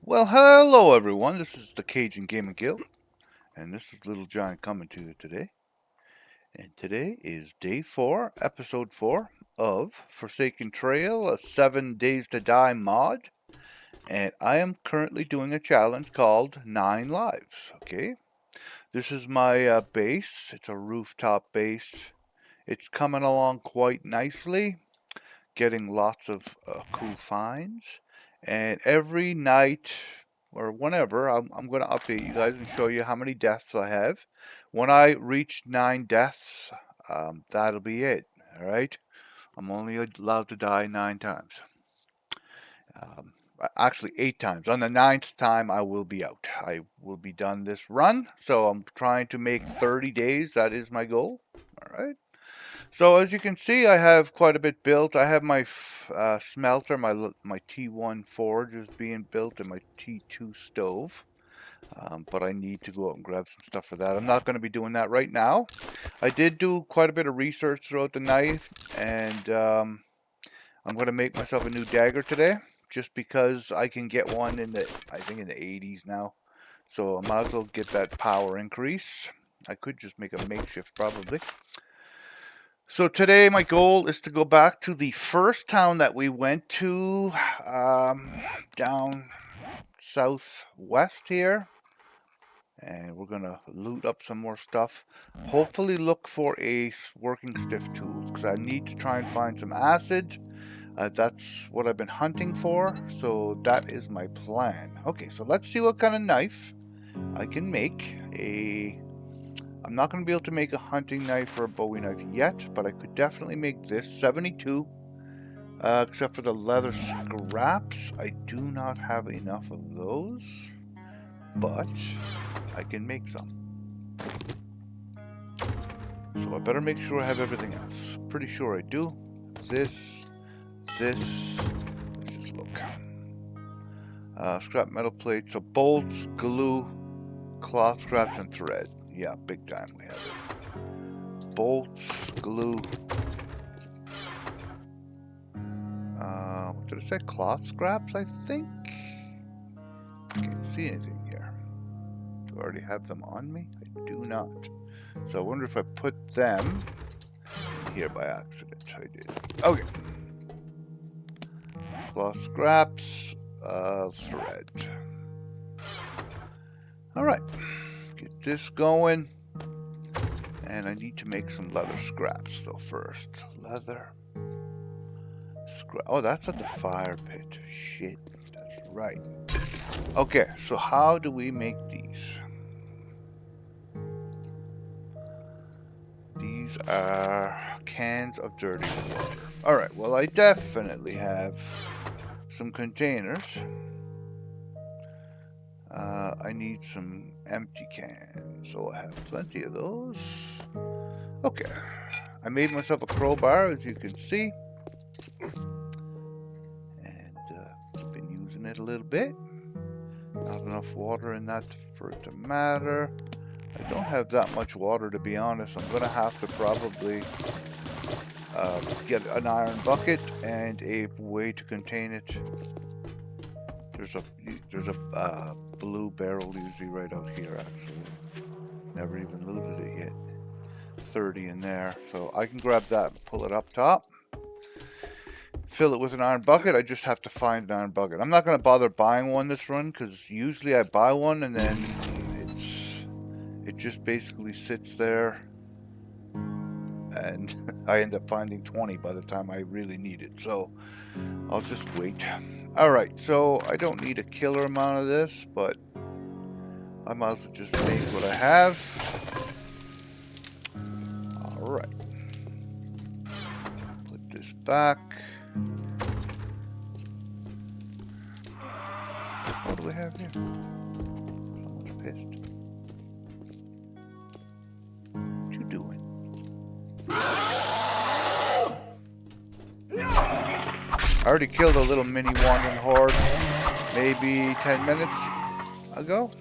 Well, hello everyone. This is the Cajun Gaming Guild, and this is Little John coming to you today. And today is day 4, episode 4 of Forsaken Trail, a 7 Days to Die mod. And I am currently doing a challenge called 9 Lives. Okay, this is my base. It's a rooftop base. It's coming along quite nicely, getting lots of cool finds. And every night or whenever, I'm going to update you guys and show you how many deaths I have. When I reach 9 deaths, that'll be it. All right. I'm only allowed to die 9 times. Um, Actually, 8 times. On the ninth time, I will be out. I will be done this run. So I'm trying to make 30 days. That is my goal. All right. So as you can see, I have quite a bit built. I have my smelter, my T1 forge is being built, and my T2 stove. But I need to go out and grab some stuff for that. I'm not going to be doing that right now. I did do quite a bit of research throughout the night, and I'm going to make myself a new dagger today, just because I can get one I think in the 80s now. So I might as well get that power increase. I could just make a makeshift probably. So today my goal is to go back to the first town that we went to down southwest here. And we're going to loot up some more stuff. Hopefully look for a working stiff tools, because I need to try and find some acid. That's what I've been hunting for, so that is my plan. Okay, so let's see what kind of knife I can make. I'm not going to be able to make a hunting knife or a bowie knife yet, but I could definitely make this 72. Except for the leather scraps, I do not have enough of those, but I can make some. So I better make sure I have everything else. Pretty sure I do. This, let's just look. Scrap metal plates, so bolts, glue, cloth scraps, and thread. Yeah, big time we have it. Bolts, glue. What did I say? Cloth scraps, I think? I can't see anything here. Do I already have them on me? I do not. So I wonder if I put them in here by accident. I did. Okay. Cloth scraps, thread. Alright. Get this going. And I need to make some leather scraps though first. Leather. Scrap. Oh, that's at the fire pit. Shit. That's right. Okay, so how do we make these? These are cans of dirty water. Alright, well I definitely have some containers. I need some empty cans, so I have plenty of those. Okay, I made myself a crowbar, as you can see. And I've been using it a little bit. Not enough water in that for it to matter. I don't have that much water, to be honest. I'm going to have to probably get an iron bucket and a way to contain it. There's a blue barrel usually right out here, actually. Never even looted it yet. 30 in there. So I can grab that and pull it up top. Fill it with an iron bucket. I just have to find an iron bucket. I'm not going to bother buying one this run, because usually I buy one and then it just basically sits there and I end up finding 20 by the time I really need it. So I'll just wait. Alright, so I don't need a killer amount of this, but I might as well just make what I have. Alright. Put this back. What do we have here? Someone's pissed. What you doing? I already killed a little mini wandering horde maybe 10 minutes ago.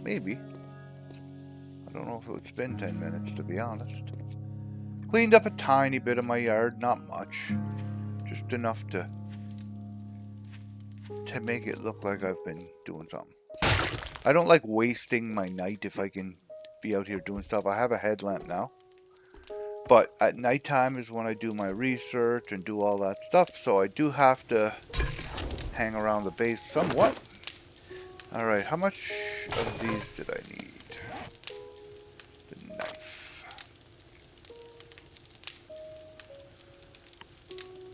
Maybe. I don't know if it's been 10 minutes, to be honest. Cleaned up a tiny bit of my yard, not much. Just enough to to make it look like I've been doing something. I don't like wasting my night if I can be out here doing stuff. I have a headlamp now. But at nighttime is when I do my research and do all that stuff. So I do have to hang around the base somewhat. Alright, how much of these did I need? The knife.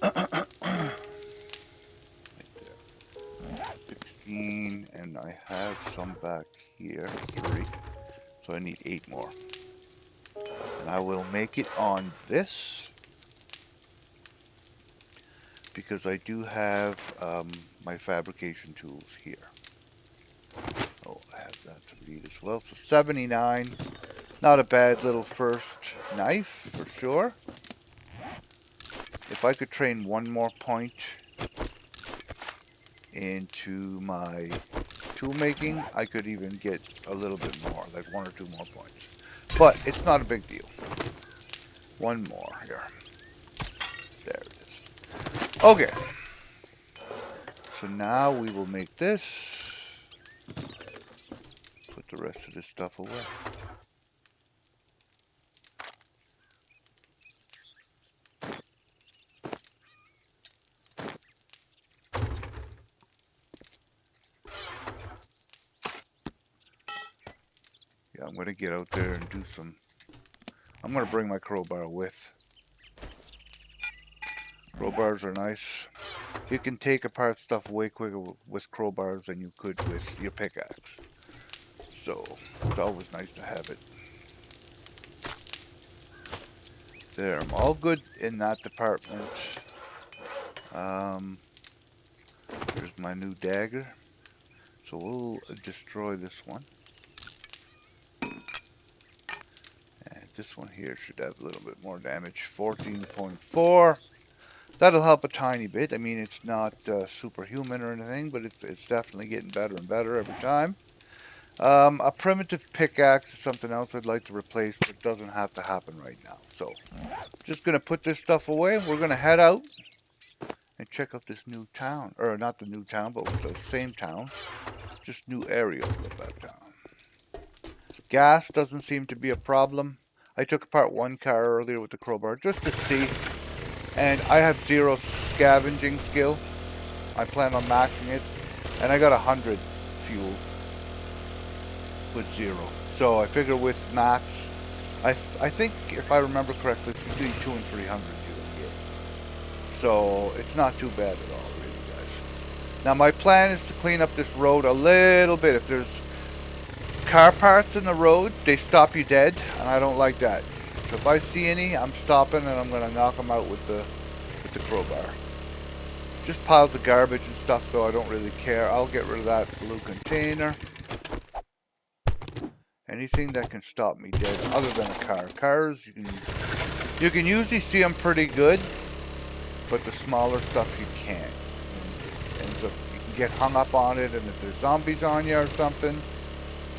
Right there. 16, and I have some back here. 3. So I need 8 more. And I will make it on this, because I do have my fabrication tools here. Oh, I have that to read as well. So 79. Not a bad little first knife, for sure. If I could train one more point into my tool making, I could even get a little bit more, like 1 or 2 more points. But it's not a big deal. One more here. There it is. Okay. So now we will make this. Put the rest of this stuff away. Yeah, I'm going to get out there and do some... I'm going to bring my crowbar with. Crowbars are nice. You can take apart stuff way quicker with crowbars than you could with your pickaxe. So, it's always nice to have it. There, I'm all good in that department. There's my new dagger. So we'll destroy this one. And this one here should have a little bit more damage. 14.4. That'll help a tiny bit. I mean, it's not superhuman or anything, but it's definitely getting better and better every time. A primitive pickaxe is something else I'd like to replace, but it doesn't have to happen right now. So, just going to put this stuff away. We're going to head out and check out this new town. Or not the new town, but the same town. Just new areas of that town. Gas doesn't seem to be a problem. I took apart one car earlier with the crowbar just to see. And I have 0 scavenging skill. I plan on maxing it. And I got 100 fuel with 0. So I figure with max, I think if I remember correctly, between 200 and 300 you can get. So it's not too bad at all, really, guys. Now my plan is to clean up this road a little bit. If there's car parts in the road, they stop you dead, and I don't like that. So if I see any, I'm stopping and I'm going to knock them out with the crowbar. Just piles of garbage and stuff, so I don't really care. I'll get rid of that blue container. Anything that can stop me dead, other than a car. Cars, you can usually see them pretty good, but the smaller stuff you can't. And so you can get hung up on it, and if there's zombies on you or something,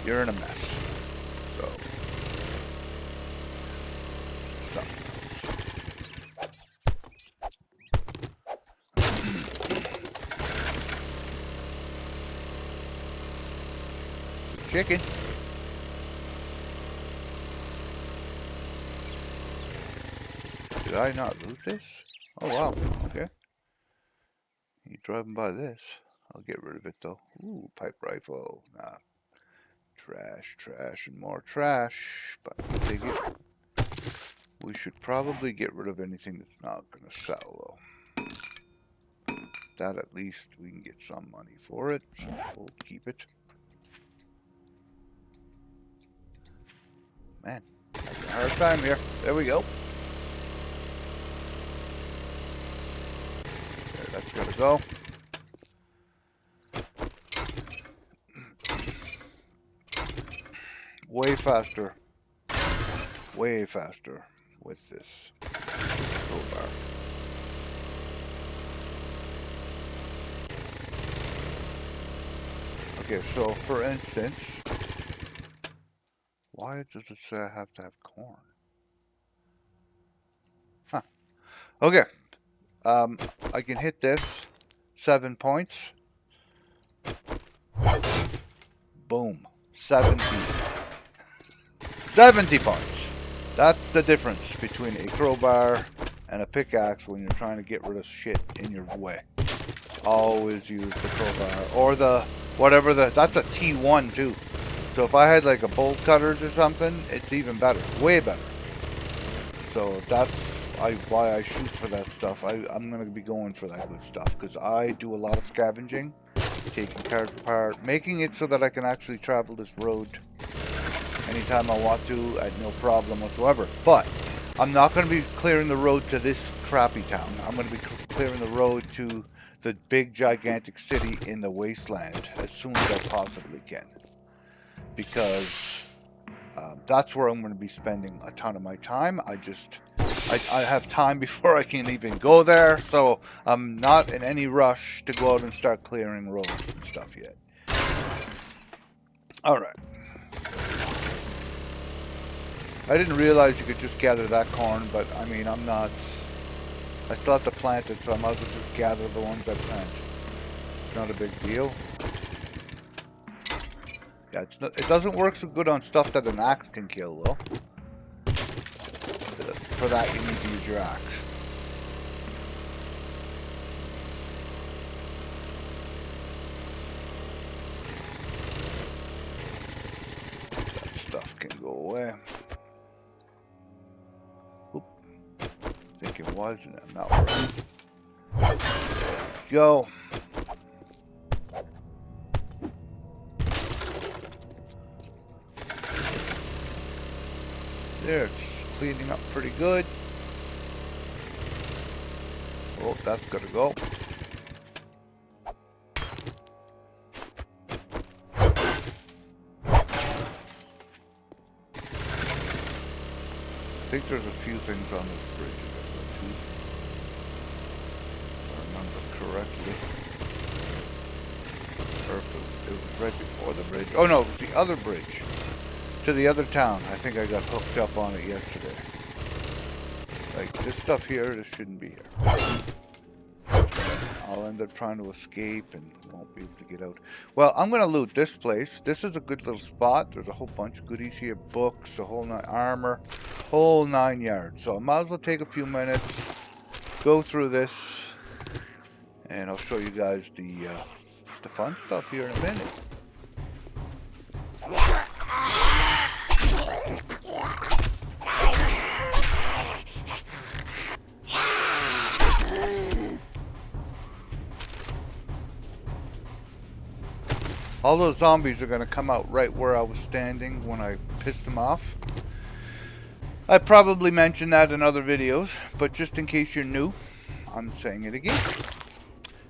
you're in a mess. So. Chicken. Did I not loot this? Oh wow, okay. You driving by this. I'll get rid of it though. Ooh, pipe rifle. Nah. Trash, trash, and more trash. But I'll take it. We should probably get rid of anything that's not gonna sell though. That at least we can get some money for it, so we'll keep it. Man, having a hard time here. There we go. There, that's gotta go. Way faster with this crowbar. Okay, so for instance, why does it say I have to have corn? Huh. Okay. I can hit this 7 points. Boom. 70 parts. That's the difference between a crowbar and a pickaxe when you're trying to get rid of shit in your way. Always use the crowbar or the whatever that's a T1 too. So if I had like a bolt cutters or something, it's even better, way better. So that's why I shoot for that stuff. I'm gonna be going for that good stuff because I do a lot of scavenging, taking cars apart, making it so that I can actually travel this road anytime I want to at no problem whatsoever. But I'm not going to be clearing the road to this crappy town. I'm going to be clearing the road to the big gigantic city in the wasteland as soon as I possibly can. Because that's where I'm going to be spending a ton of my time. I have time before I can even go there. So I'm not in any rush to go out and start clearing roads and stuff yet. Alright. I didn't realize you could just gather that corn, but I mean, I still have to plant it, so I might as well just gather the ones I plant. It's not a big deal. Yeah, it doesn't work so good on stuff that an axe can kill, though. For that, you need to use your axe. That stuff can go away. I think it was, and I'm not working. Go. There, it's cleaning up pretty good. Oh, that's gotta go. I think there's a few things on this bridge I gotta go to. If I remember correctly. Or if it was right before the bridge. Oh no, it was the other bridge. To the other town. I think I got hooked up on it yesterday. Like, this stuff here, this shouldn't be here. I'll end up trying to escape and won't be able to get out. Well, I'm going to loot this place. This is a good little spot. There's a whole bunch of goodies here. Books, the whole armor, whole 9 yards. So I might as well take a few minutes, go through this, and I'll show you guys the fun stuff here in a minute. All those zombies are going to come out right where I was standing when I pissed them off. I probably mentioned that in other videos, but just in case you're new, I'm saying it again.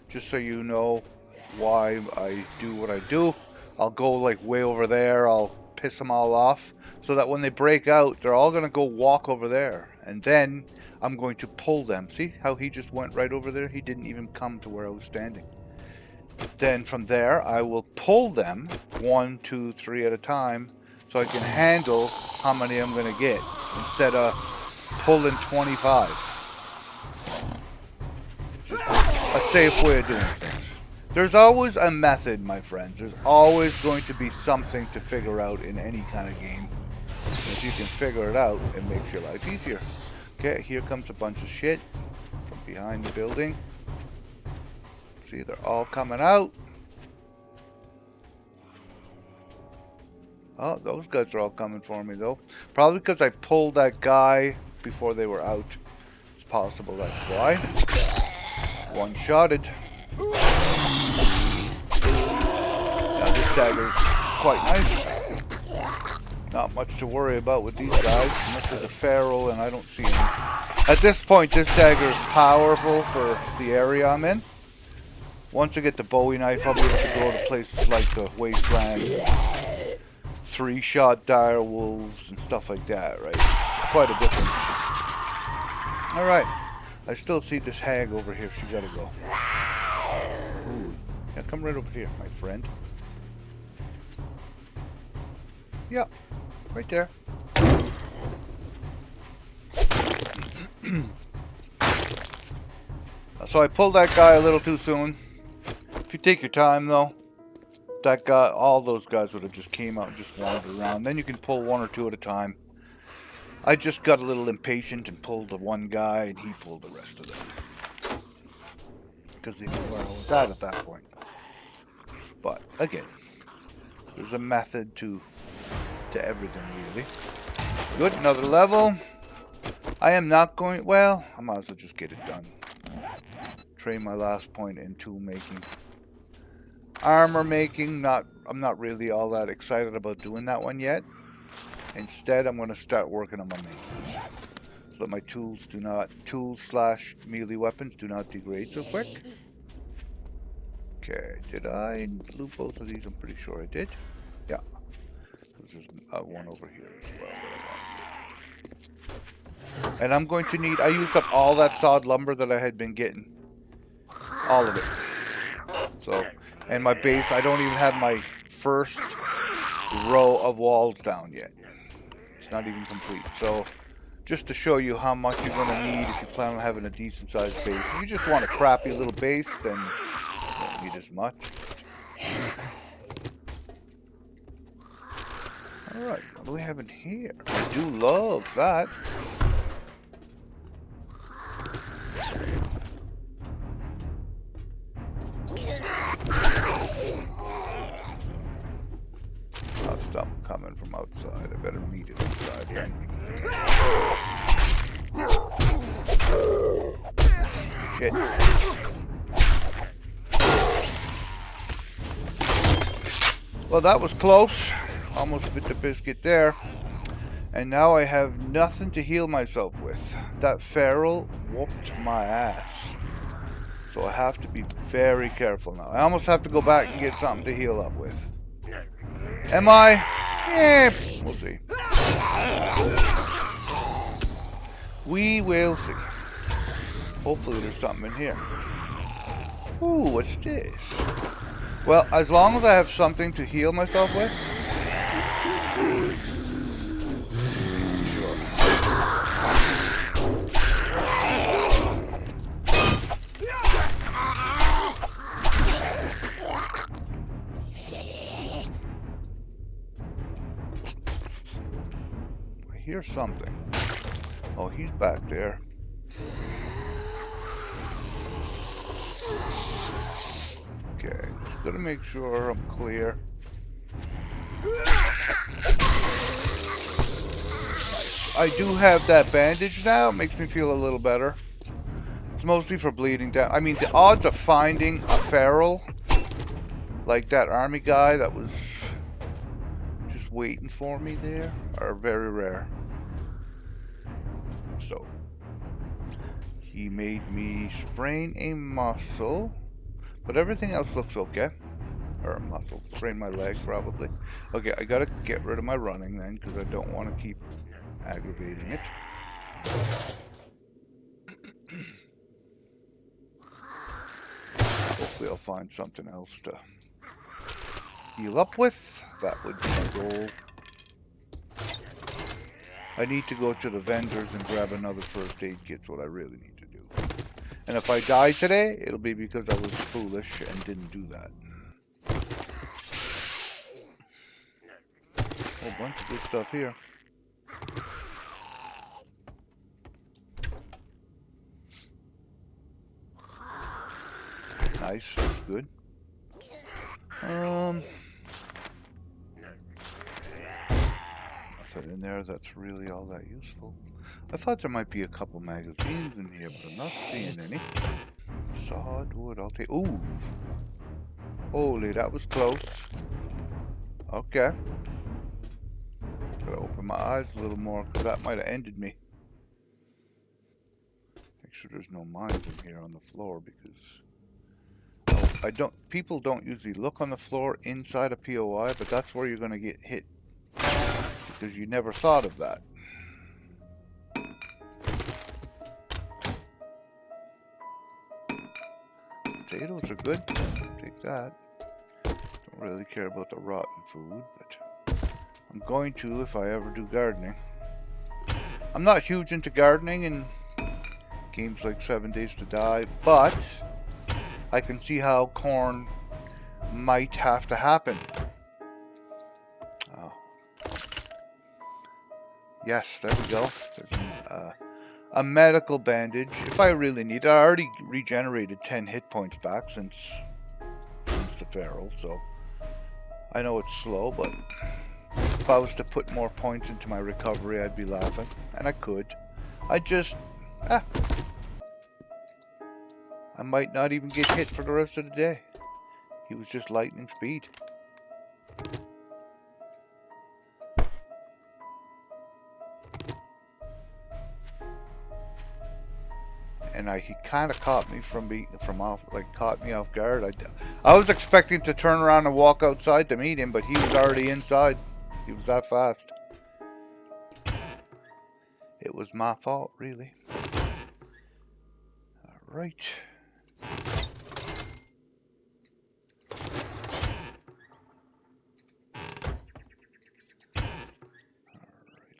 Just so you know why I do what I do. I'll go like way over there, I'll piss them all off, so that when they break out, they're all going to go walk over there. And then I'm going to pull them. See how he just went right over there? He didn't even come to where I was standing. Then from there, I will pull them 1, 2, 3 at a time so I can handle how many I'm going to get instead of pulling 25. Just a safe way of doing things. There's always a method, my friends. There's always going to be something to figure out in any kind of game. And if you can figure it out, it makes your life easier. Okay, here comes a bunch of shit from behind the building. See, they're all coming out. Oh, those guys are all coming for me, though. Probably because I pulled that guy before they were out. It's possible that's why. One-shotted. Now, this dagger's quite nice. Not much to worry about with these guys, unless there's a feral and I don't see any. At this point, this dagger is powerful for the area I'm in. Once I get the Bowie knife, I'll be able to go to places like the Wasteland, 3-shot dire wolves, and stuff like that, right? It's quite a difference. Alright. I still see this hag over here. She gotta go. Ooh. Yeah, come right over here, my friend. Yep. Right there. So I pulled that guy a little too soon. If you take your time, though, that guy, all those guys would have just came out and just wandered around. Then you can pull one or two at a time. I just got a little impatient and pulled the one guy, and he pulled the rest of them. Because they knew where I was at that point. But, again, there's a method to everything, really. Good, another level. I am not going... Well, I might as well just get it done. Train my last point in tool making. Armor making, I'm not really all that excited about doing that one yet. Instead, I'm going to start working on my maintenance. So that my tools/melee weapons do not degrade so quick. Okay, did I loot both of these? I'm pretty sure I did. Yeah. There's one over here as well that I want to get. And I'm going to need... I used up all that sawed lumber that I had been getting. All of it. So, and my base, I don't even have my first row of walls down yet. It's not even complete. So, just to show you how much you're going to need if you plan on having a decent sized base. If you just want a crappy little base, then you don't need as much. Alright, what do we have in here? I do love that. I'll stop coming from outside. I better meet it inside then. Shit. Well, that was close. Almost bit the biscuit there. And now I have nothing to heal myself with. That feral whooped my ass. So I have to be very careful now. I almost have to go back and get something to heal up with. Am I? We'll see. We will see. Hopefully there's something in here. Ooh, what's this? Well, as long as I have something to heal myself with. Hear something. Oh, he's back there. Okay, just gotta make sure I'm clear. Nice. I do have that bandage now. It makes me feel a little better. It's mostly for bleeding down. I mean, the odds of finding a feral like that army guy that was just waiting for me there are very rare. So, he made me sprain a muscle, but everything else looks okay. Or a muscle, sprain my leg probably. Okay, I gotta get rid of my running then, because I don't want to keep aggravating it. Hopefully I'll find something else to heal up with. That would be my goal. I need to go to the vendors and grab another first aid kit's what I really need to do. And if I die today, it'll be because I was foolish and didn't do that. Whole bunch of good stuff here. Nice, that's good. Nothing in there that's really all that useful. I thought there might be a couple magazines in here, but I'm not seeing any. Sawed wood, I'll take. Ooh! Holy, that was close. Okay. Gotta open my eyes a little more, because that might have ended me. Make sure there's no mines in here on the floor, because people don't usually look on the floor inside a POI, but that's where you're gonna get hit. Because you never thought of that. Potatoes are good. Take that. Don't really care about the rotten food, but I'm going to if I ever do gardening. I'm not huge into gardening in games like 7 Days to Die, but I can see how corn might have to happen. Oh. Yes, there we go. There's a medical bandage, if I really need it. I already regenerated 10 hit points back since the Pharaoh, so I know it's slow, but if I was to put more points into my recovery, I'd be laughing. And I could. I just... I might not even get hit for the rest of the day. He was just lightning speed. And he kind of caught me caught me off guard. I was expecting to turn around and walk outside to meet him, but he was already inside. He was that fast. It was my fault, really. All right.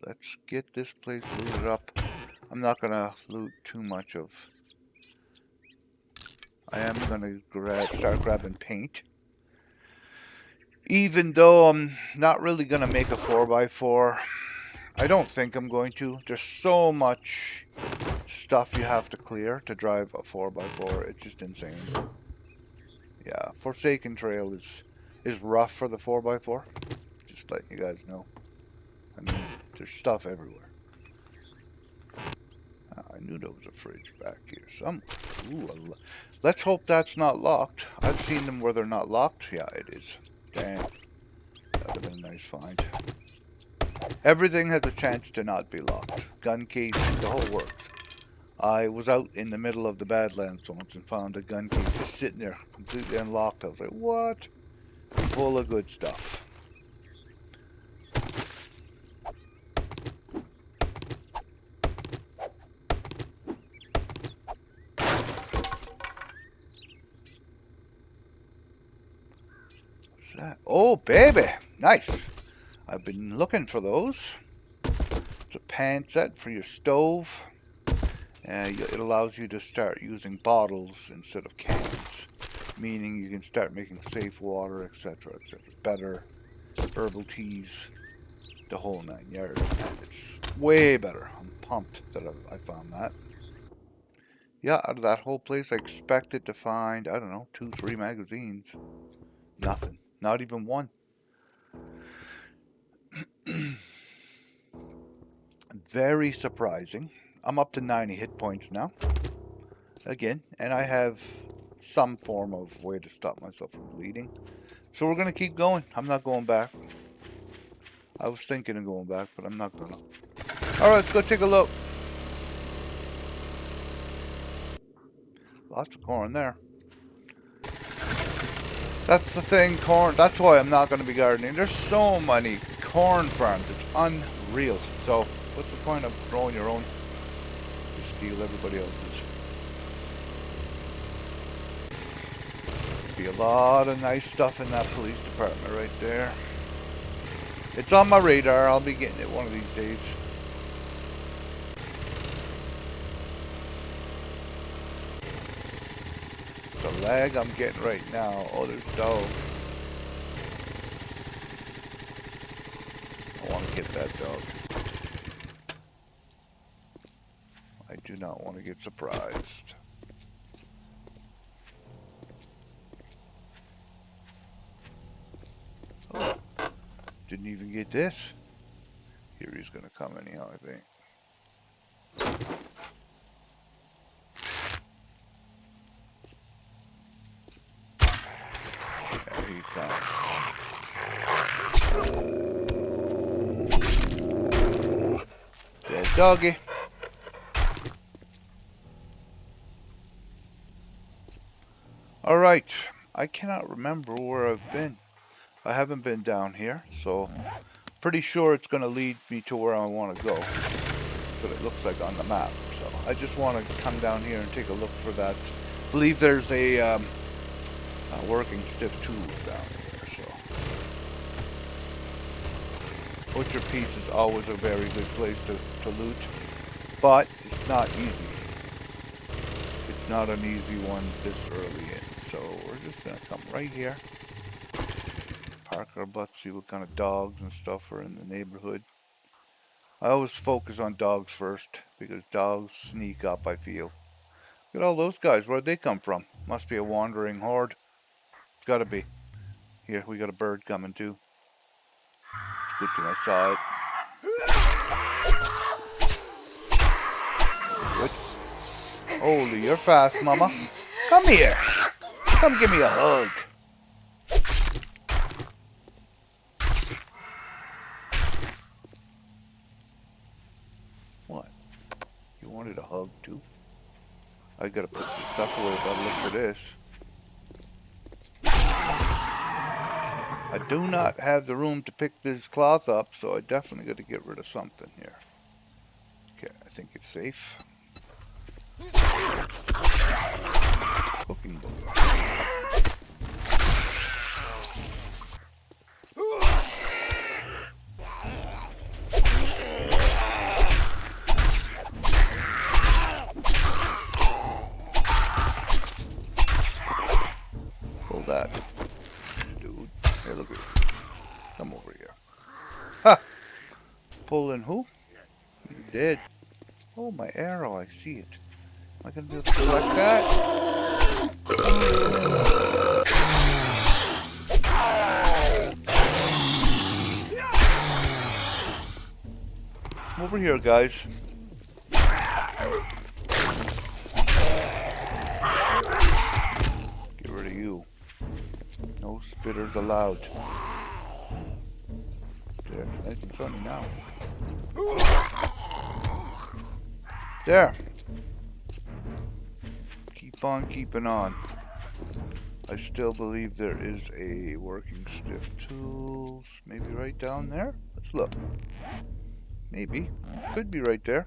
Let's get this place looted up. I'm not gonna loot too much of. I am gonna start grabbing paint. Even though I'm not really gonna make a 4x4. I don't think I'm going to. There's so much stuff you have to clear to drive a 4x4. It's just insane. Yeah, Forsaken Trail is rough for the 4x4. Just letting you guys know. I mean, there's stuff everywhere. I knew there was a fridge back here. Ooh, let's hope that's not locked. I've seen them where they're not locked. Yeah, it is. Damn. That would have been a nice find. Everything has a chance to not be locked. Gun case, the whole works. I was out in the middle of the Badlands once and found a gun case just sitting there, completely unlocked. I was like, what? Full of good stuff. What's that? Oh, baby! Nice! I've been looking for those. It's a pan set for your stove. It allows you to start using bottles instead of cans, meaning you can start making safe water, etc., etc. Better herbal teas, the whole 9 yards. It's way better. I'm pumped that I found that. Yeah, out of that whole place, I expected to find, I don't know, 2, 3 magazines. Nothing. Not even one. Very surprising. I'm up to 90 hit points now. Again, and I have some form of way to stop myself from bleeding. So we're going to keep going. I'm not going back. I was thinking of going back, but I'm not going to. Alright, let's go take a look. Lots of corn there. That's the thing, corn. That's why I'm not going to be gardening. There's so many corn farms. It's unreal. So, what's the point of growing your own? Just steal everybody else's. Be a lot of nice stuff in that police department right there. It's on my radar. I'll be getting it one of these days. The lag I'm getting right now. Oh, there's dog. I want to get that dog. I do not want to get surprised. Oh, didn't even get this. Here he's going to come anyhow, I think. There he comes. Dead doggy. Alright, I cannot remember where I've been. I haven't been down here, so pretty sure it's going to lead me to where I want to go. But it looks like on the map, so I just want to come down here and take a look for that. I believe there's a working stiff tools down here, so. Butcher Pete's is always a very good place to loot, but it's not easy. It's not an easy one this early in, so we're just going to come right here. Park our butts, see what kind of dogs and stuff are in the neighborhood. I always focus on dogs first, because dogs sneak up, I feel. Look at all those guys, where'd they come from? Must be a wandering horde. It's gotta be. Here, we got a bird coming too. It's a good thing I saw it. Good. Holy, you're fast, mama. Come here. Come give me a hug. What? You wanted a hug too? I gotta put some stuff away by the look for this. I do not have the room to pick this cloth up, so I definitely got to get rid of something here. Okay, I think it's safe. Cooking book. Pull that. Dude, hey, look at you. Come over here. Ha! Pulling who? You did. Oh, my arrow, I see it. Am I gonna be able to collect that? Come over here, guys. Get rid of you. No spitters allowed. There, it's nice and sunny now. There. Keep on keeping on. I still believe there is a working stiff tools. Maybe right down there? Let's look. Maybe. Could be right there.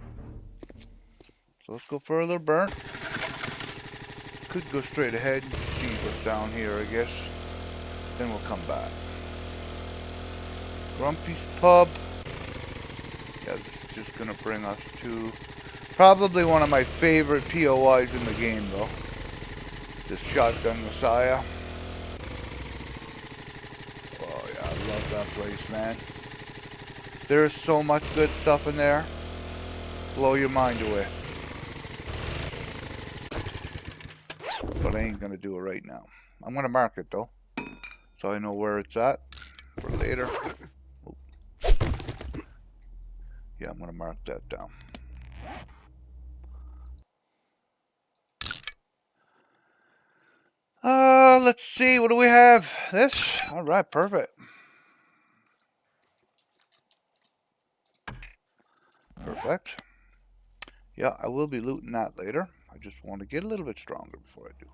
So let's go further, burnt. Could go straight ahead and see what's down here, I guess. Then we'll come back. Grumpy's Pub. Yeah, this is just gonna bring us to probably one of my favorite POIs in the game, though. This Shotgun Messiah. Oh yeah, I love that place, man. There's so much good stuff in there. Blow your mind away. But I ain't gonna do it right now. I'm gonna mark it though, so I know where it's at for later. Oh. Yeah, I'm gonna mark that down. Let's see, what do we have? This? Alright, perfect. Perfect. Yeah, I will be looting that later. I just want to get a little bit stronger before I do.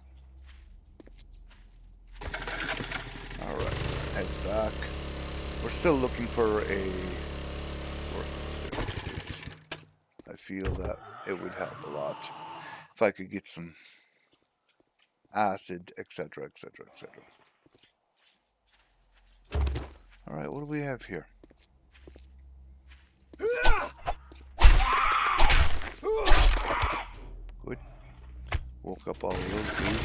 Alright, head back. We're still looking for a working stiff. I feel that it would help a lot if I could get some acid, etc., etc., etc. Alright, what do we have here? Good. Woke up all of those dudes.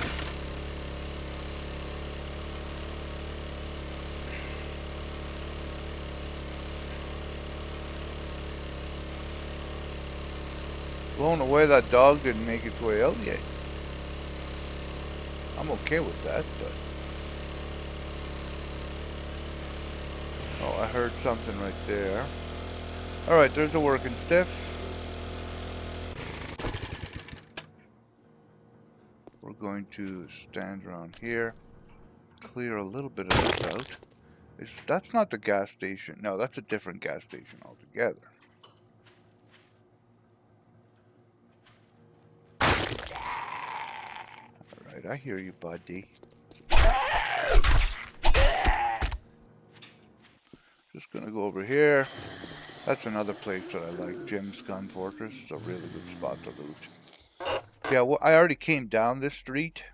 Blown away that dog didn't make its way out yet. I'm okay with that, but... Oh, I heard something right there. Alright, there's a working stiff. We're going to stand around here. Clear a little bit of this out. That's not the gas station. No, that's a different gas station altogether. Alright, I hear you, buddy. Just gonna go over here. That's another place that I like. Jim's Gun Fortress. It's a really good spot to loot. Yeah, well, I already came down this street.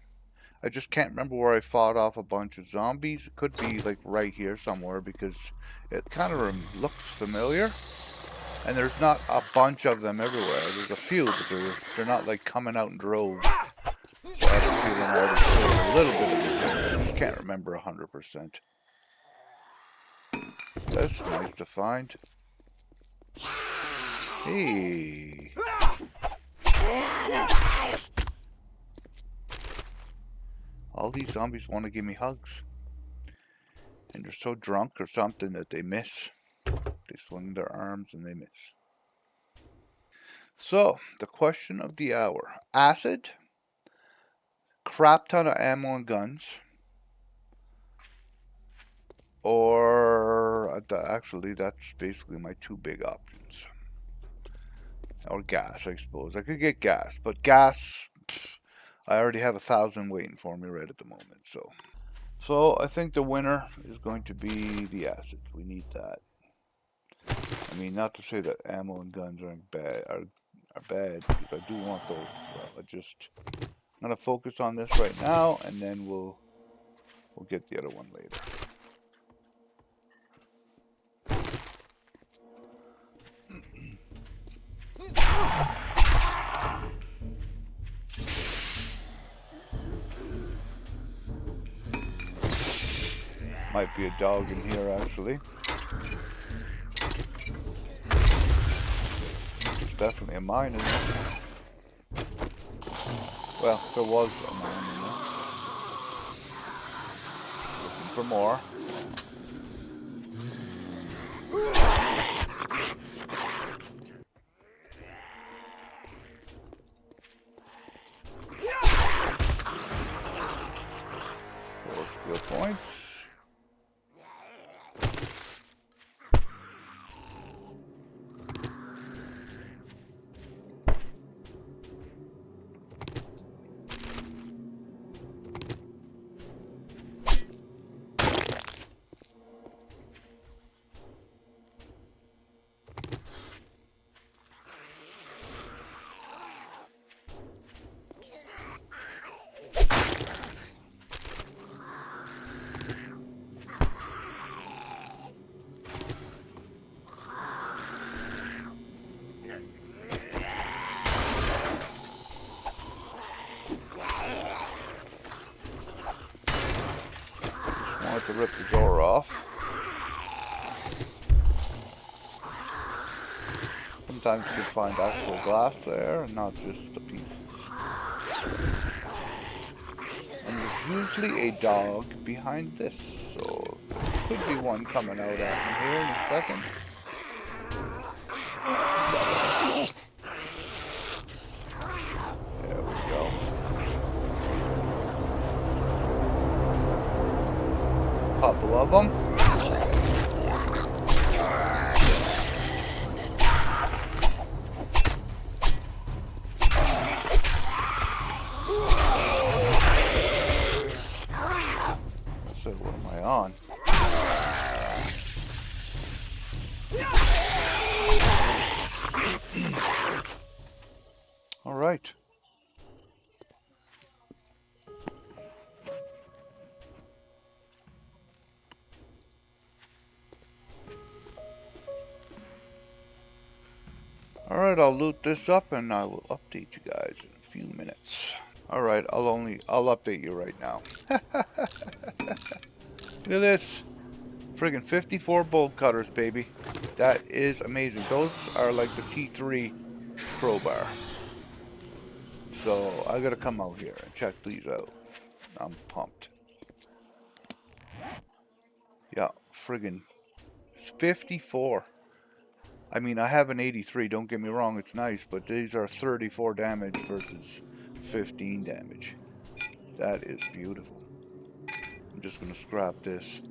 I just can't remember where I fought off a bunch of zombies. It could be like right here somewhere because it kind of looks familiar. And there's not a bunch of them everywhere. There's a few, but they're not like coming out in droves. So I have a feeling I already killed a little bit of this. I just can't remember 100%. That's nice to find. Hey. All these zombies want to give me hugs. And they're so drunk or something that they miss. They swing their arms and they miss. So, the question of the hour. Acid, crap ton of ammo and guns, or actually that's basically my two big options. Or gas, I suppose. I could get gas, but gas, I already have 1,000 waiting for me right at the moment. So I think the winner is going to be the acid. We need that. I mean, not to say that ammo and guns are bad, because I do want those as well. I'm gonna focus on this right now, and then we'll get the other one later. Might be a dog in here, actually. It's definitely a mine, isn't it? Well, there was a mine in there. Looking for more. Skill points. To rip the door off. Sometimes you can find actual glass there and not just the pieces. And there's usually a dog behind this, so there could be one coming out at me here in a second. There we go. Couple of them. So what am I on? All right. Alright, I'll loot this up and I will update you guys in a few minutes. Alright, I'll update you right now. Look at this. Friggin' 54 bolt cutters, baby. That is amazing. Those are like the T3 crowbar. So I gotta come out here and check these out. I'm pumped. Yeah, friggin' 54. I mean, I have an 83, don't get me wrong, it's nice, but these are 34 damage versus 15 damage. That is beautiful. I'm just gonna scrap this.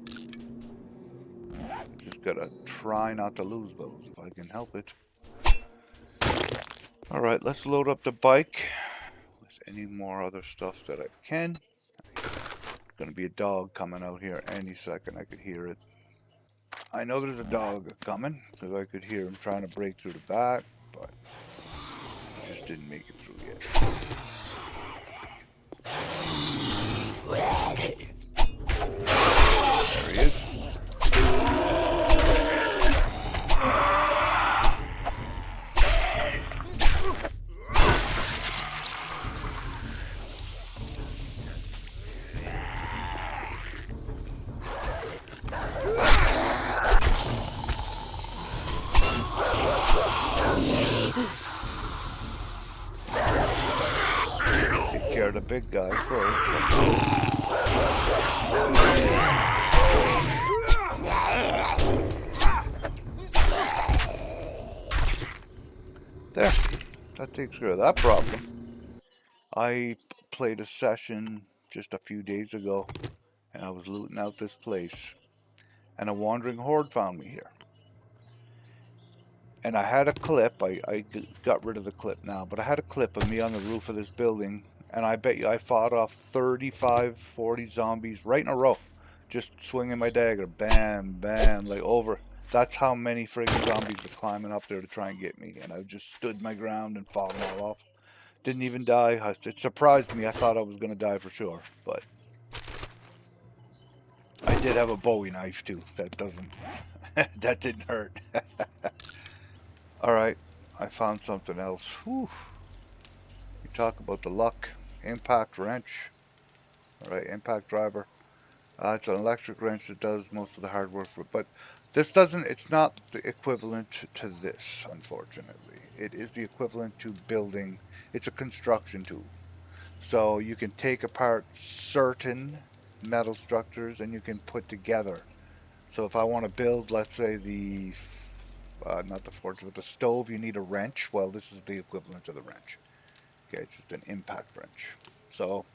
Just gotta try not to lose those if I can help it. Alright, let's load up the bike with any more other stuff that I can. There's gonna be a dog coming out here any second, I could hear it. I know there's a dog coming, because I could hear him trying to break through the back, but he just didn't make it through yet. There he is. big guy first. There. That takes care of that problem. I played a session just a few days ago, and I was looting out this place, and a wandering horde found me here. And I had a clip. I got rid of the clip now, but I had a clip of me on the roof of this building, and I bet you I fought off 35, 40 zombies right in a row, just swinging my dagger, bam, bam, like over. That's how many friggin' zombies are climbing up there to try and get me, and I just stood my ground and fought them all off. Didn't even die. It surprised me. I thought I was going to die for sure, but I did have a Bowie knife too. That doesn't, that didn't hurt. All right, I found something else. Whew. You talk about the luck. Impact wrench. All right, impact driver. It's an electric wrench that does most of the hard work for it, but this doesn't. It's not the equivalent to this, unfortunately. It is the equivalent to building. It's a construction tool. So you can take apart certain metal structures and you can put together. So if I want to build, let's say not the forge, but the stove, you need a wrench. Well, this is the equivalent of the wrench. Okay, it's just an impact wrench. So,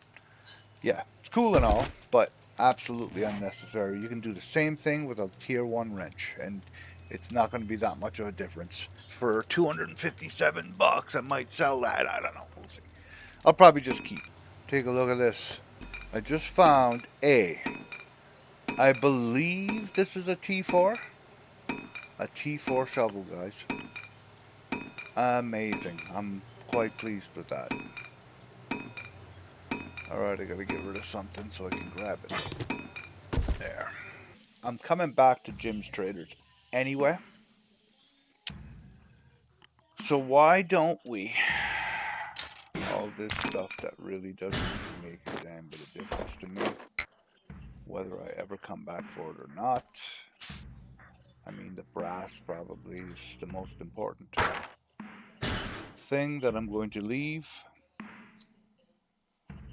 yeah, it's cool and all, but absolutely unnecessary. You can do the same thing with a tier 1 wrench, and it's not going to be that much of a difference. For $257, I might sell that. I don't know. We'll see. I'll probably just keep. Take a look at this. I just found I believe this is a T4. A T4 shovel, guys. Amazing. I'm quite pleased with that. Alright, I gotta get rid of something so I can grab it. There. I'm coming back to Jim's Traders anyway. So why don't we... all this stuff that really doesn't make a damn bit of difference to me, whether I ever come back for it or not. I mean, the brass probably is the most important thing that I'm going to leave.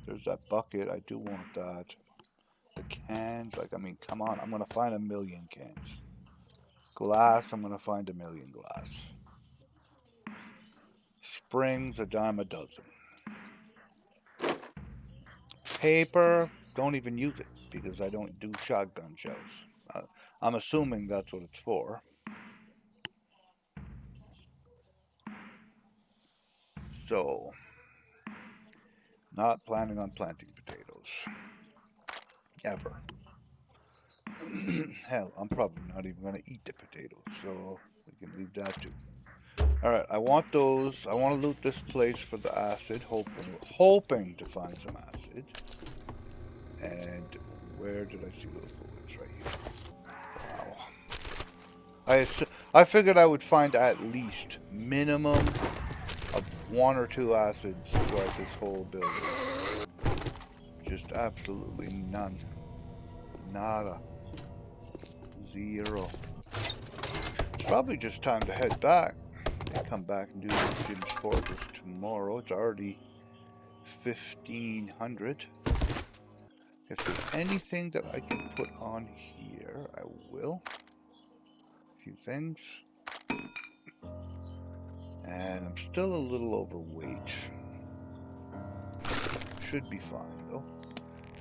There's that bucket. I do want that. The cans, like, I mean, come on. I'm going to find 1,000,000 cans. Glass, I'm going to find 1,000,000 glass. Springs, a dime a dozen. Paper, don't even use it because I don't do shotgun shells. I'm assuming that's what it's for. So, not planning on planting potatoes. Ever. Hell, I'm probably not even going to eat the potatoes, so we can leave that too. Alright, I want those. I want to loot this place for the acid, hoping to find some acid. And where did I see those bullets? Right here. Wow. I figured I would find at least minimum of 1 or 2 acids throughout this whole building. Just absolutely none. Nada. Zero. It's probably just time to head back. And come back and do Jim's Fortress tomorrow. It's already 1500. If there's anything that I can put on here, I will. A few things. And I'm still a little overweight. Should be fine though.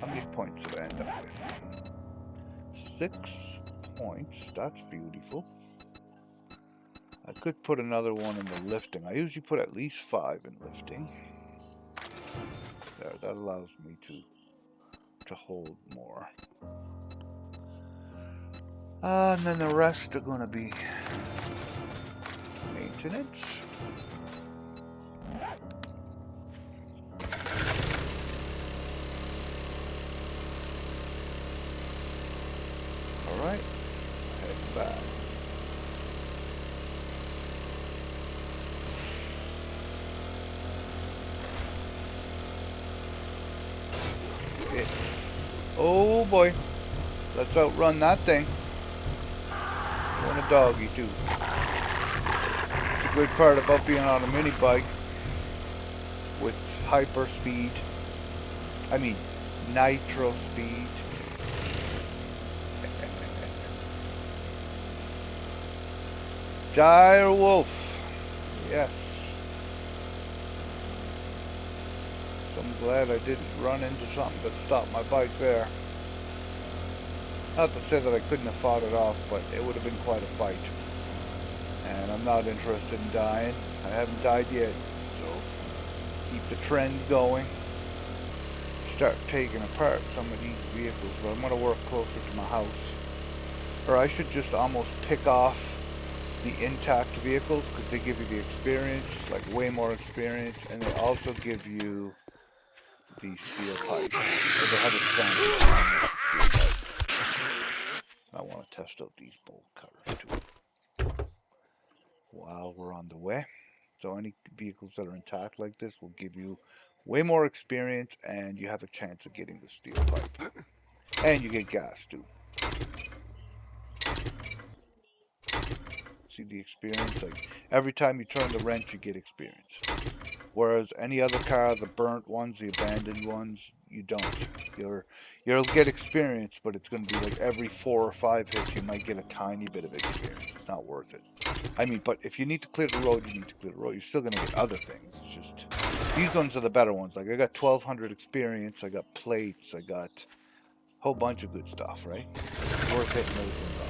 How many points did I end up with? 6 points. That's beautiful. I could put another one in the lifting. I usually put at least 5 in lifting. There, that allows me to hold more. And then the rest are going to be maintenance. Alright, head back. Okay. Oh boy, let's outrun that thing. I want a doggy too. It's a good part about being on a mini bike with hyper speed. I mean, nitro speed. Dire wolf. Yes. So I'm glad I didn't run into something that stopped my bike there. Not to say that I couldn't have fought it off, but it would have been quite a fight. And I'm not interested in dying. I haven't died yet, so keep the trend going. Start taking apart some of these vehicles, but I'm going to work closer to my house. Or I should just almost pick off the intact vehicles because they give you the experience, like way more experience, and they also give you the steel pipe. Or they have a standard steel pipe. I want to test out these bolt cutters too while we're on the way. So any vehicles that are intact like this will give you way more experience, and you have a chance of getting the steel pipe. And you get gas too. See the experience? Like every time you turn the wrench, you get experience. Whereas any other car, the burnt ones, the abandoned ones, you don't. You'll get experience, but it's going to be like every 4 or 5 hits, you might get a tiny bit of experience. It's not worth it. I mean, but if you need to clear the road, you need to clear the road. You're still going to get other things. It's just these ones are the better ones. Like I got 1,200 experience. I got plates. I got a whole bunch of good stuff. Right? It's worth hitting those ones up.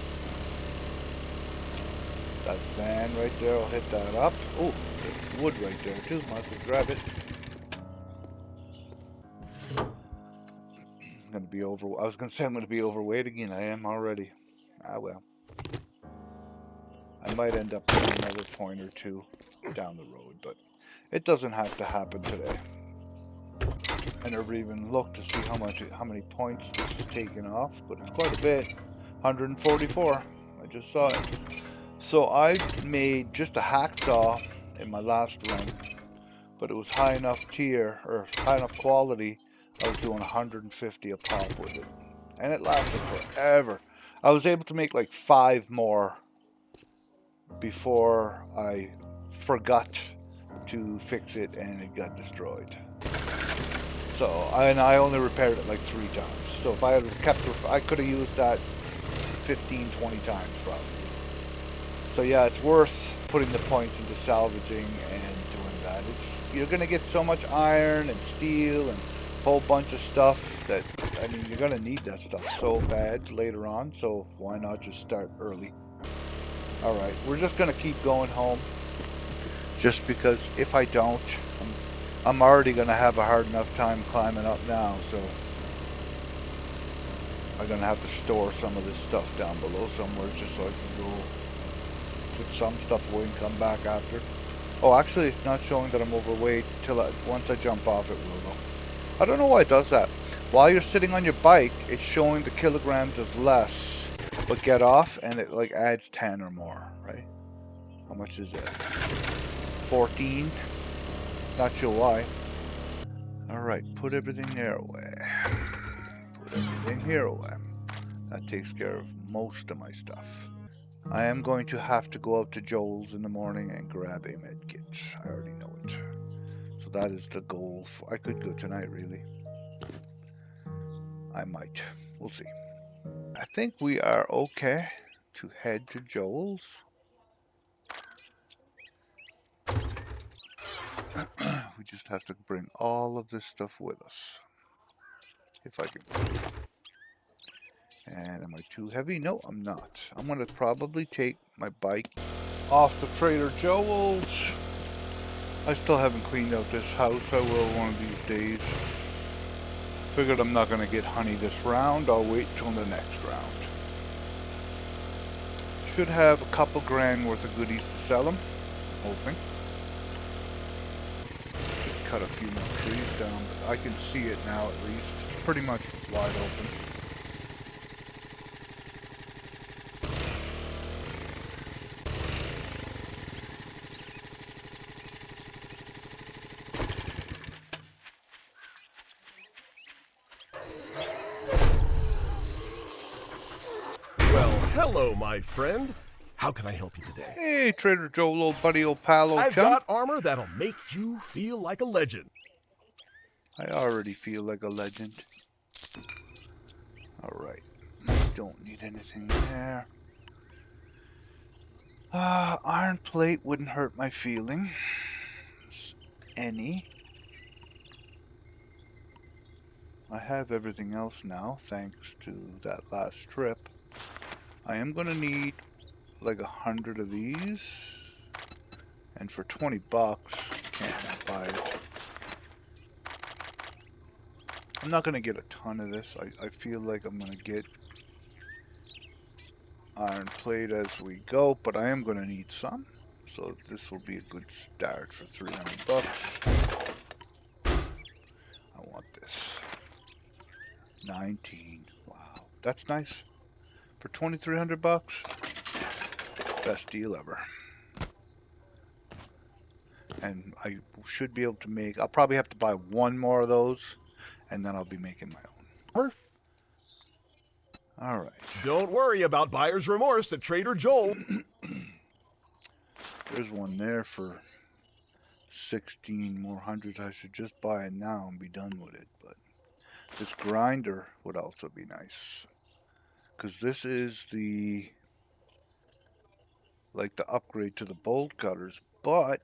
That van right there, I'll hit that up. Oh, there's wood right there too. Might as well grab it. I'm gonna be over. I was gonna say I'm gonna be overweight again. I am already. Ah well. I might end up putting another point or two down the road, but it doesn't have to happen today. I never even looked to see how many points this is taking off, but it's quite a bit. 144. I just saw it. So I made just a hacksaw in my last run, but it was high enough tier or high enough quality. I was doing 150 a pop with it, and it lasted forever. I was able to make like 5 more before I forgot to fix it and it got destroyed. So, and I only repaired it like 3 times. So if I had kept it, I could have used that 15, 20 times probably. So yeah, it's worth putting the points into salvaging and doing that. You're going to get so much iron and steel and a whole bunch of stuff that, I mean, you're going to need that stuff so bad later on. So why not just start early? Alright, we're just going to keep going home. Just because if I don't, I'm already going to have a hard enough time climbing up now. So I'm going to have to store some of this stuff down below somewhere just so I can go put some stuff away and come back after. Oh, actually, it's not showing that I'm overweight till once I jump off, it will though. I don't know why it does that. While you're sitting on your bike, it's showing the kilograms as less, but get off and it like adds 10 or more, right? How much is it? 14? Not sure why. Alright, put everything there away. Put everything here away. That takes care of most of my stuff. I am going to have to go out to Joel's in the morning and grab a med kit. I already know it. So that is the goal. I could go tonight, really. I might. We'll see. I think we are okay to head to Joel's. We just have to bring all of this stuff with us. If I can. And am I too heavy? No, I'm not. I'm going to probably take my bike off to Trader Joel's. I still haven't cleaned out this house. I will one of these days. Figured I'm not going to get honey this round. I'll wait till the next round. Should have a couple grand worth of goodies to sell them. I'm hoping. Could cut a few more trees down, but I can see it now at least. It's pretty much wide open. Hello, my friend. How can I help you today? Hey, Trader Joel, old buddy, old pal, old I've chum. got armor that'll make you feel like a legend. I already feel like a legend. Alright. Don't need anything there. Iron plate wouldn't hurt my feelings any. I have everything else now, thanks to that last trip. I am going to need like 100 of these. And for 20 bucks, can't buy it. I'm not going to get a ton of this. I feel like I'm going to get iron plate as we go, but I am going to need some. So this will be a good start for 300 bucks. I want this. 19. Wow. That's nice. For 2,300 bucks. Best deal ever. And I should be able to make, I'll probably have to buy one more of those, and then I'll be making my own. Alright. Don't worry about buyer's remorse at Trader Joel. There's one there for 16 more hundreds. I should just buy it now and be done with it. But this grinder would also be nice. Because this is the, like the upgrade to the bolt cutters. But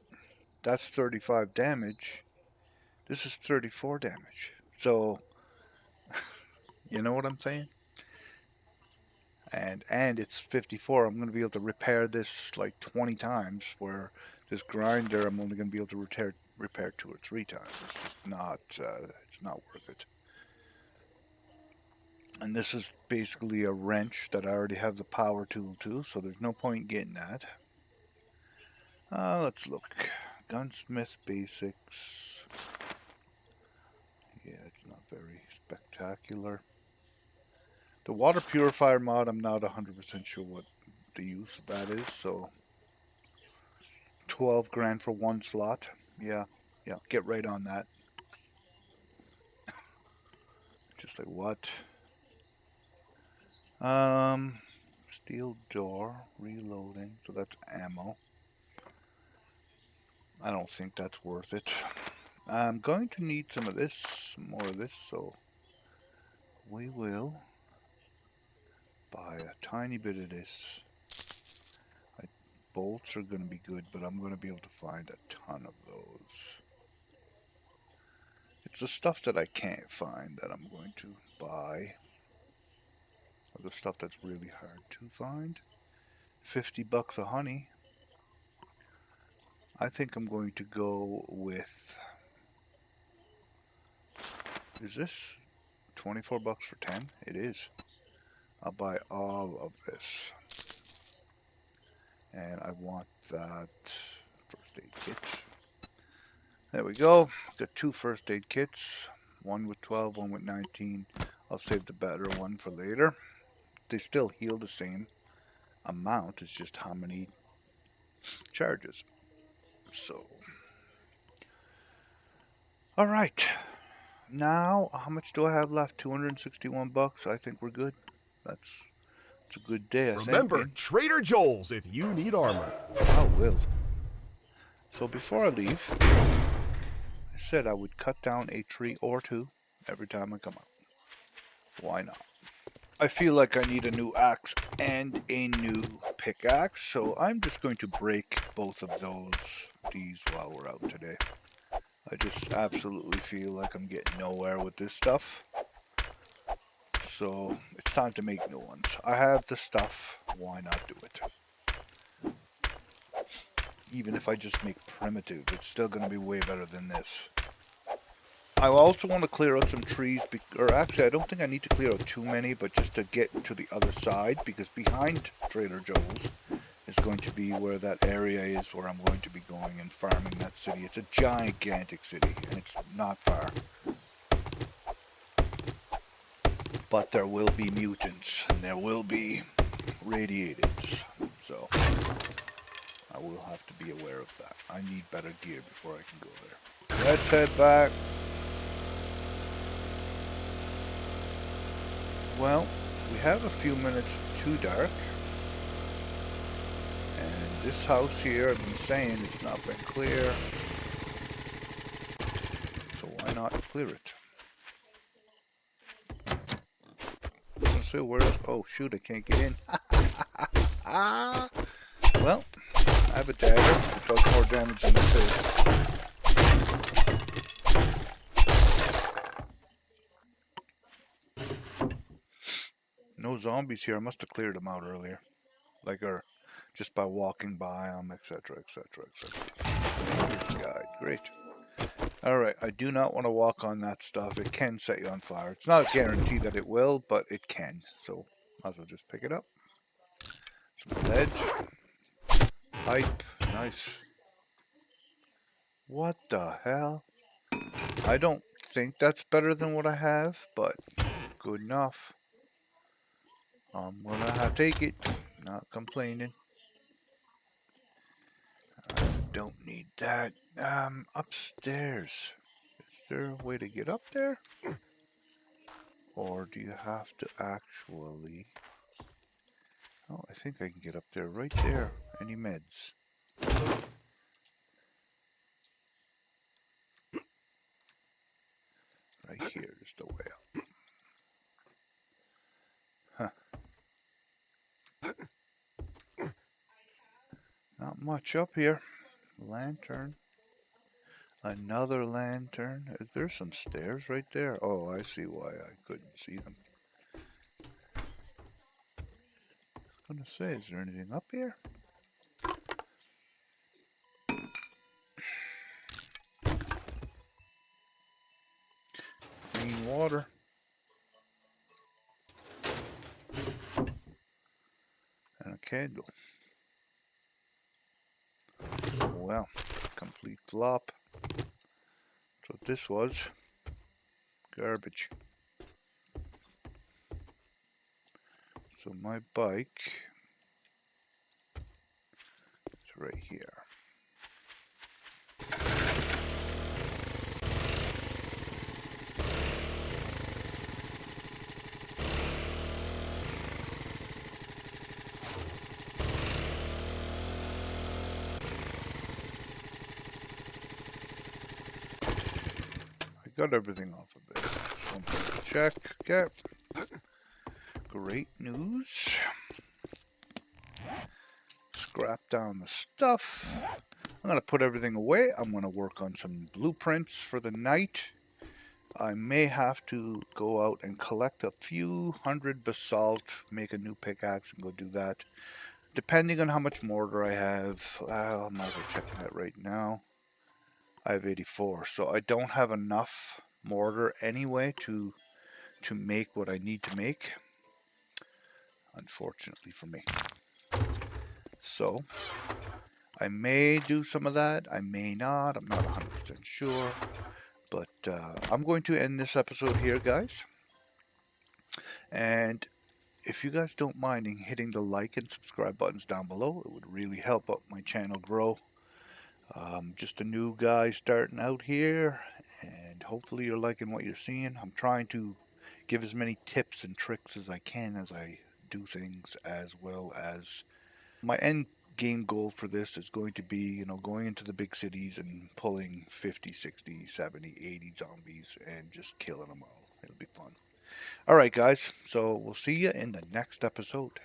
that's 35 damage. This is 34 damage. So, you know what I'm saying? And it's 54. I'm going to be able to repair this like 20 times, where this grinder I'm only going to be able to repair 2 or 3 times. It's just not it's not worth it. And this is basically a wrench that I already have the power tool to, so there's no point getting that. Let's look. Gunsmith basics. Yeah, it's not very spectacular. The water purifier mod, I'm not 100% sure what the use of that is, so 12 grand for 1 slot. Yeah, get right on that. Just like what? Steel door, reloading, so that's ammo. I don't think that's worth it. I'm going to need some of this, more of this, so we will buy a tiny bit of this. Bolts are going to be good, but I'm going to be able to find a ton of those. It's the stuff that I can't find that I'm going to buy. Or the stuff that's really hard to find. 50 bucks of honey. I think I'm going to go with... Is this 24 bucks for 10? It is. I'll buy all of this. And I want that first aid kit. There we go. Got 2 first aid kits. One with 12, one with 19. I'll save the better one for later. They still heal the same amount. It's just how many charges. So. Alright. Now, how much do I have left? 261 bucks. I think we're good. That's a good day, I think. Remember, Trader Joel's if you need armor. I will. So before I leave, I said I would cut down a tree or 2 every time I come out. Why not? I feel like I need a new axe and a new pickaxe, so I'm just going to break both of these while we're out today. I just absolutely feel like I'm getting nowhere with this stuff. So it's time to make new ones. I have the stuff, why not do it? Even if I just make primitive, it's still going to be way better than this. I also want to clear out some trees, or actually I don't think I need to clear out too many, but just to get to the other side, because behind Trader Joel's is going to be where that area is where I'm going to be going and farming that city. It's a gigantic city, and it's not far. But there will be mutants, and there will be radiateds, so I will have to be aware of that. I need better gear before I can go there. Let's head back. Well, we have a few minutes to dark. And this house here, I've been saying it's not been clear. So why not clear it. I'm gonna say where's... Oh shoot, I can't get in. Well, I have a dagger. It does more damage than the fist. No zombies here. I must have cleared them out earlier. Like, or just by walking by them, etc., etc., etc. Here's the guide. Great. Alright, I do not want to walk on that stuff. It can set you on fire. It's not a guarantee that it will, but it can. So, might as well just pick it up. Some lead. Pipe. Nice. What the hell? I don't think that's better than what I have, but good enough. I'm gonna take it. Not complaining. I don't need that. Upstairs. Is there a way to get up there? Or do you have to actually... Oh, I think I can get up there. Right there. Any meds? Right here is the way up. Huh. Not much up here. Lantern. Another lantern. Is there some stairs right there? Oh, I see why I couldn't see them. I was gonna say, is there anything up here? Clean water. And a candle. Well, complete flop. That's what this was. Garbage. So my bike is right here. I got everything off of there. So check. Okay. Great news. Scrap down the stuff. I'm going to put everything away. I'm going to work on some blueprints for the night. I may have to go out and collect a few hundred basalt, make a new pickaxe and go do that. Depending on how much mortar I have. I'm not checking that right now. I have 84, so I don't have enough mortar anyway to make what I need to make. Unfortunately for me. So, I may do some of that. I may not. I'm not 100% sure. But I'm going to end this episode here, guys. And if you guys don't mind hitting the like and subscribe buttons down below, it would really help out my channel grow. Just a new guy starting out here, and hopefully you're liking what you're seeing. I'm trying to give as many tips and tricks as I can as I do things, as well as my end game goal for this is going to be, you know, going into the big cities and pulling 50, 60, 70, 80 zombies and just killing them all. It'll be fun. Alright guys, so we'll see you in the next episode.